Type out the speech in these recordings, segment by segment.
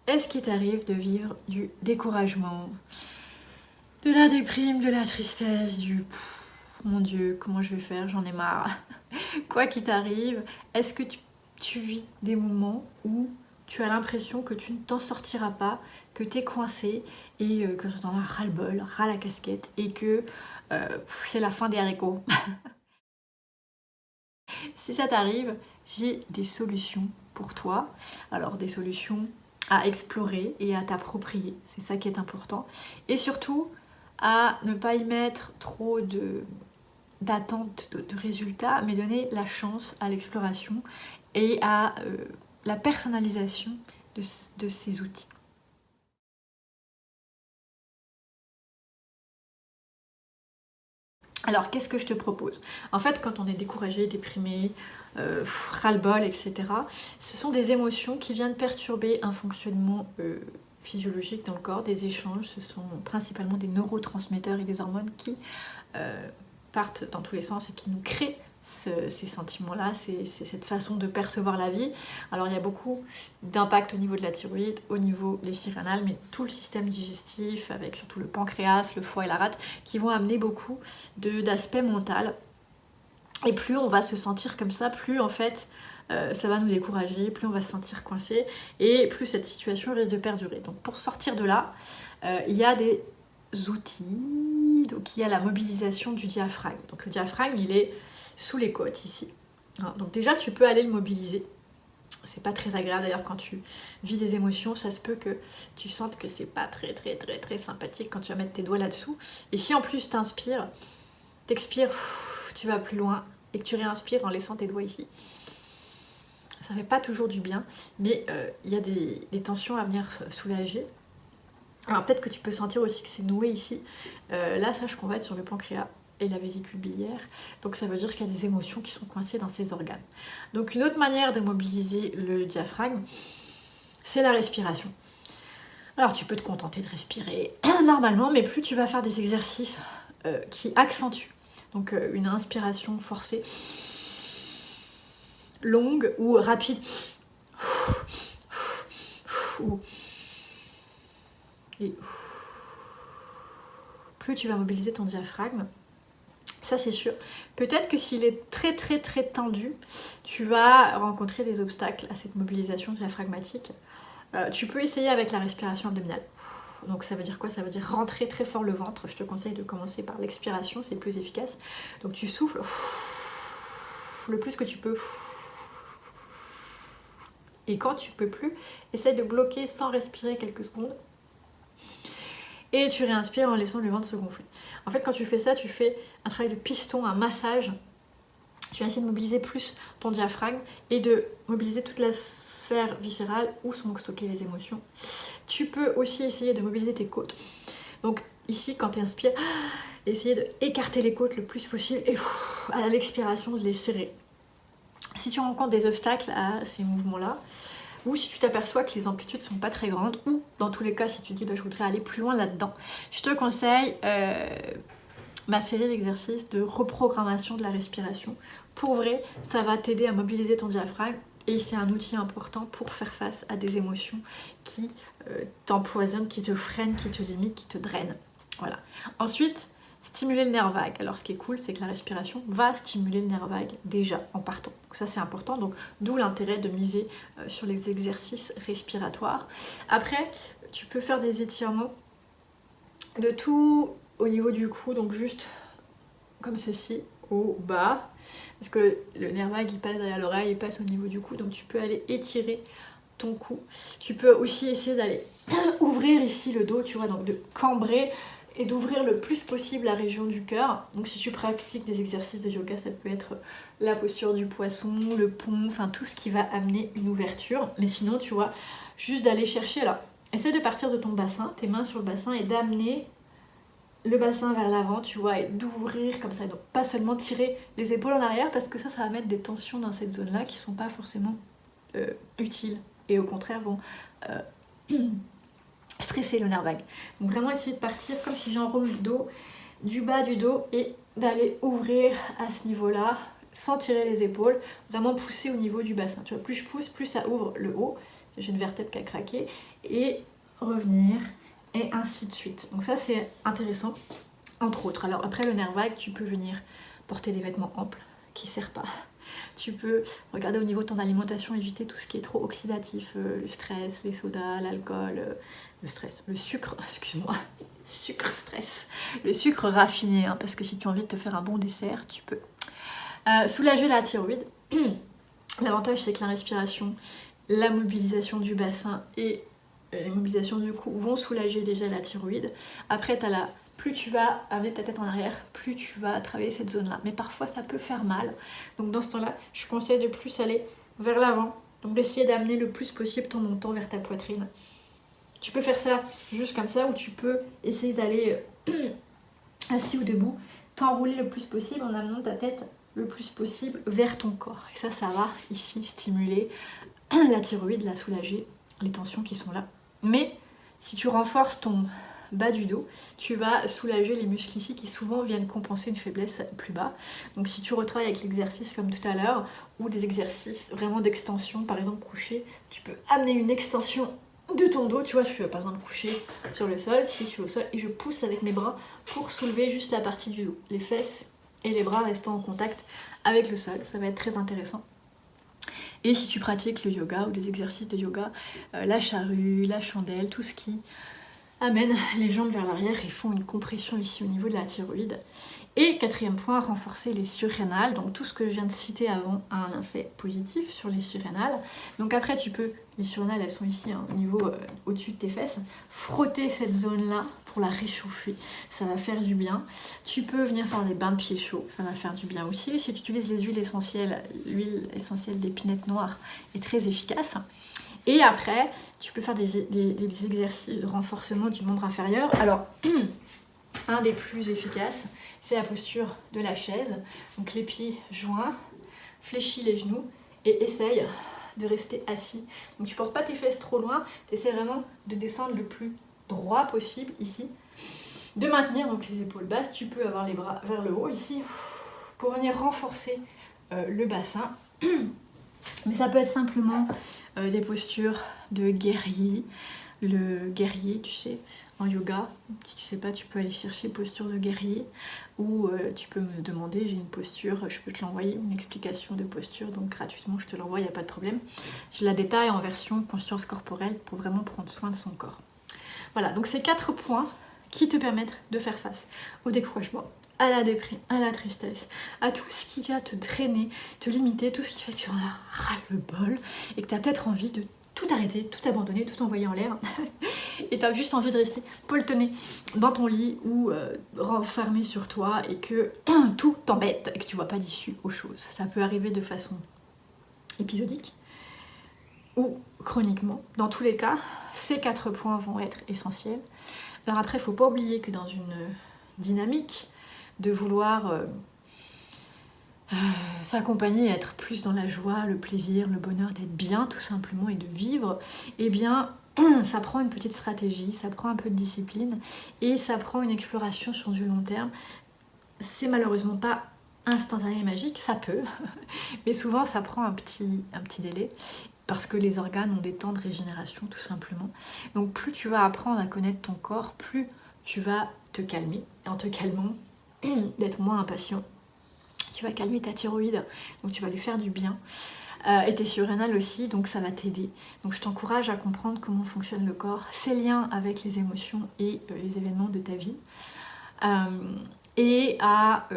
Est-ce qu'il t'arrive de vivre du découragement, de la déprime, de la tristesse, du mon Dieu, comment je vais faire, j'en ai marre. Quoi qu'il t'arrive, est-ce que tu vis des moments où tu as l'impression que tu ne t'en sortiras pas, que tu es coincé et que tu en as ras-le-bol, ras la casquette et que c'est la fin des haricots? Si ça t'arrive, j'ai des solutions pour toi. Alors des solutions à explorer et à t'approprier, c'est ça qui est important. Et surtout, à ne pas y mettre trop d'attente de résultats, mais donner la chance à l'exploration et à la personnalisation de ces outils. Alors, qu'est-ce que je te propose? En fait, quand on est découragé, déprimé, ras-le-bol, etc., ce sont des émotions qui viennent perturber un fonctionnement physiologique dans le corps, des échanges. Ce sont principalement des neurotransmetteurs et des hormones qui partent dans tous les sens et qui nous créent ces sentiments-là, c'est cette façon de percevoir la vie. Alors il y a beaucoup d'impact au niveau de la thyroïde, au niveau des surrénales, mais tout le système digestif, avec surtout le pancréas, le foie et la rate, qui vont amener beaucoup d'aspect mental. Et plus on va se sentir comme ça, plus en fait ça va nous décourager, plus on va se sentir coincé, et plus cette situation risque de perdurer. Donc pour sortir de là, il y a des outils. Donc il y a la mobilisation du diaphragme. Donc le diaphragme, il est sous les côtes ici. Donc déjà tu peux aller le mobiliser. C'est pas très agréable d'ailleurs quand tu vis des émotions, ça se peut que tu sentes que c'est pas très sympathique quand tu vas mettre tes doigts là-dessous. Et si en plus t'inspires, t'expires, tu vas plus loin et que tu réinspires en laissant tes doigts ici, ça fait pas toujours du bien, mais il y a des tensions à venir soulager. Alors peut-être que tu peux sentir aussi que c'est noué ici. Là, sache qu'on va être sur le pancréas et la vésicule biliaire. Donc ça veut dire qu'il y a des émotions qui sont coincées dans ces organes. Donc une autre manière de mobiliser le diaphragme, c'est la respiration. Alors tu peux te contenter de respirer normalement, mais plus tu vas faire des exercices qui accentuent. Donc une inspiration forcée, longue ou rapide. Et plus tu vas mobiliser ton diaphragme, ça c'est sûr. Peut-être que s'il est très tendu, tu vas rencontrer des obstacles à cette mobilisation diaphragmatique. Tu peux essayer avec la respiration abdominale. Donc ça veut dire quoi? Ça veut dire rentrer très fort le ventre. Je te conseille de commencer par l'expiration, c'est le plus efficace. Donc tu souffles le plus que tu peux. Et quand tu peux plus, essaye de bloquer sans respirer quelques secondes. Et tu réinspires en laissant le ventre se gonfler. En fait, quand tu fais ça, tu fais un travail de piston, un massage. Tu vas essayer de mobiliser plus ton diaphragme et de mobiliser toute la sphère viscérale où sont stockées les émotions. Tu peux aussi essayer de mobiliser tes côtes. Donc ici, quand tu inspires, essayer d'écarter les côtes le plus possible et à l'expiration, de les serrer. Si tu rencontres des obstacles à ces mouvements-là, ou si tu t'aperçois que les amplitudes sont pas très grandes, ou dans tous les cas si tu dis je voudrais aller plus loin là-dedans, je te conseille ma série d'exercices de reprogrammation de la respiration. Pour vrai, ça va t'aider à mobiliser ton diaphragme et c'est un outil important pour faire face à des émotions qui t'empoisonnent, qui te freinent, qui te limitent, qui te drainent. Voilà. Ensuite, stimuler le nerf vague. Alors ce qui est cool, c'est que la respiration va stimuler le nerf vague déjà en partant. Donc ça c'est important, donc d'où l'intérêt de miser sur les exercices respiratoires. Après, tu peux faire des étirements de tout au niveau du cou, donc juste comme ceci, au bas, parce que le nerf vague il passe derrière l'oreille, il passe au niveau du cou, donc tu peux aller étirer ton cou. Tu peux aussi essayer d'aller ouvrir ici le dos, tu vois, donc de cambrer et d'ouvrir le plus possible la région du cœur. Donc si tu pratiques des exercices de yoga, ça peut être la posture du poisson, le pont, enfin tout ce qui va amener une ouverture. Mais sinon, tu vois, juste d'aller chercher, alors essaie de partir de ton bassin, tes mains sur le bassin et d'amener le bassin vers l'avant, tu vois, et d'ouvrir comme ça. Donc pas seulement tirer les épaules en arrière parce que ça va mettre des tensions dans cette zone-là qui sont pas forcément utiles et au contraire vont stresser le nerf vague. Donc vraiment essayer de partir comme si j'enroule le dos, du bas du dos et d'aller ouvrir à ce niveau-là. sans tirer les épaules, vraiment pousser au niveau du bassin. Tu vois, plus je pousse, plus ça ouvre le haut. J'ai une vertèbre qui a craqué. Et revenir, et ainsi de suite. Donc ça, c'est intéressant, entre autres. Alors après le nerf vague, tu peux venir porter des vêtements amples qui ne serrent pas. Tu peux regarder au niveau de ton alimentation, éviter tout ce qui est trop oxydatif, le stress, les sodas, l'alcool, le stress, le sucre, excuse-moi, sucre stress, le sucre raffiné, hein, parce que si tu as envie de te faire un bon dessert, tu peux. Soulager la thyroïde. L'avantage, c'est que la respiration, la mobilisation du bassin et les mobilisations du cou vont soulager déjà la thyroïde. Après, plus tu vas amener ta tête en arrière, plus tu vas travailler cette zone-là. Mais parfois, ça peut faire mal. Donc dans ce temps-là, je conseille de plus aller vers l'avant. Donc d'essayer d'amener le plus possible ton menton vers ta poitrine. Tu peux faire ça juste comme ça, ou tu peux essayer d'aller assis ou debout, t'enrouler le plus possible en amenant ta tête le plus possible vers ton corps. Et ça va ici stimuler la thyroïde, la soulager, les tensions qui sont là. Mais si tu renforces ton bas du dos, tu vas soulager les muscles ici qui souvent viennent compenser une faiblesse plus bas. Donc si tu retravailles avec l'exercice comme tout à l'heure, ou des exercices vraiment d'extension, par exemple couché, tu peux amener une extension de ton dos. Tu vois, je suis par exemple couché sur le sol, si je suis au sol, et je pousse avec mes bras pour soulever juste la partie du dos, les fesses et les bras restant en contact avec le sol. Ça va être très intéressant. Et si tu pratiques le yoga ou des exercices de yoga, la charrue, la chandelle, tout ce qui amène les jambes vers l'arrière et font une compression ici au niveau de la thyroïde. Et quatrième point, renforcer les surrénales. Donc tout ce que je viens de citer avant a un effet positif sur les surrénales. Donc après les surrénales elles sont ici au niveau au-dessus de tes fesses. Frotter cette zone-là pour la réchauffer, ça va faire du bien. Tu peux venir faire des bains de pieds chauds, ça va faire du bien aussi. Si tu utilises les huiles essentielles, l'huile essentielle d'épinette noire est très efficace. Et après, tu peux faire des exercices de renforcement du membre inférieur. Alors, un des plus efficaces, c'est la posture de la chaise. Donc les pieds joints, fléchis les genoux et essaye de rester assis. Donc tu portes pas tes fesses trop loin, tu essaies vraiment de descendre le plus droit possible ici. De maintenir donc les épaules basses, tu peux avoir les bras vers le haut ici pour venir renforcer le bassin. Mais ça peut être simplement des postures de guerrier. Le guerrier, tu sais, en yoga, si tu sais pas, tu peux aller chercher posture de guerrier, ou tu peux me demander, j'ai une posture, je peux te l'envoyer, une explication de posture, donc gratuitement je te l'envoie, il n'y a pas de problème. Je la détaille en version conscience corporelle pour vraiment prendre soin de son corps. Voilà, donc ces 4 points qui te permettent de faire face au décrochement, à la déprime, à la tristesse, à tout ce qui va te drainer, te limiter, tout ce qui fait que tu en as ras-le-bol et que tu as peut-être envie de tout arrêter, tout abandonner, tout envoyer en l'air et tu as juste envie de rester polletonné dans ton lit ou renfermé sur toi et que tout t'embête et que tu vois pas d'issue aux choses. Ça peut arriver de façon épisodique ou chroniquement. Dans tous les cas, ces 4 points vont être essentiels. Alors après, il ne faut pas oublier que dans une dynamique de vouloir s'accompagner, être plus dans la joie, le plaisir, le bonheur, d'être bien tout simplement et de vivre, eh bien ça prend une petite stratégie, ça prend un peu de discipline et ça prend une exploration sur du long terme. C'est malheureusement pas instantané et magique, ça peut, mais souvent ça prend un petit délai parce que les organes ont des temps de régénération tout simplement. Donc plus tu vas apprendre à connaître ton corps, plus tu vas te calmer. Et en te calmant, d'être moins impatient, tu vas calmer ta thyroïde, donc tu vas lui faire du bien. Et tes surrénales aussi, donc ça va t'aider. Donc je t'encourage à comprendre comment fonctionne le corps, ses liens avec les émotions et les événements de ta vie. Et à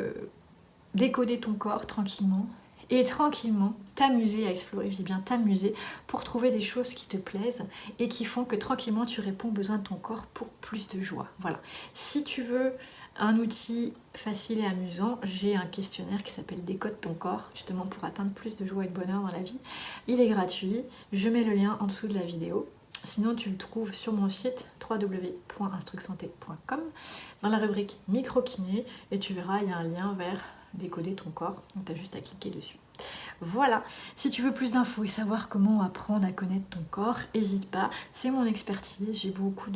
décoder ton corps tranquillement. Et tranquillement t'amuser à explorer, je dis bien t'amuser, pour trouver des choses qui te plaisent et qui font que tranquillement tu réponds aux besoins de ton corps pour plus de joie. Voilà. Si tu veux un outil facile et amusant, j'ai un questionnaire qui s'appelle Décode ton corps, justement pour atteindre plus de joie et de bonheur dans la vie. Il est gratuit, je mets le lien en dessous de la vidéo. Sinon tu le trouves sur mon site www.instrucsanté.com dans la rubrique micro-kiné et tu verras, il y a un lien vers décoder ton corps, donc tu as juste à cliquer dessus. Voilà, si tu veux plus d'infos et savoir comment apprendre à connaître ton corps, n'hésite pas, c'est mon expertise, j'ai beaucoup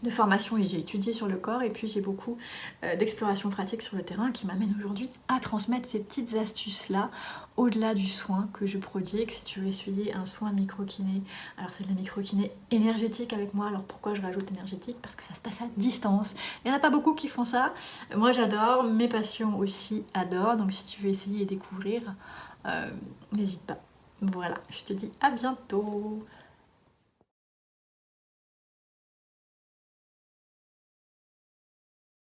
de formation et j'ai étudié sur le corps et puis j'ai beaucoup d'exploration pratique sur le terrain qui m'amène aujourd'hui à transmettre ces petites astuces là au-delà du soin que je prodigue. Si tu veux essayer un soin micro-kiné, alors c'est de la micro-kiné énergétique avec moi. Alors pourquoi je rajoute énergétique? Parce que ça se passe à distance. Il n'y en a pas beaucoup qui font ça. Moi j'adore, mes patients aussi adorent, donc si tu veux essayer et découvrir, n'hésite pas. Voilà, je te dis à bientôt.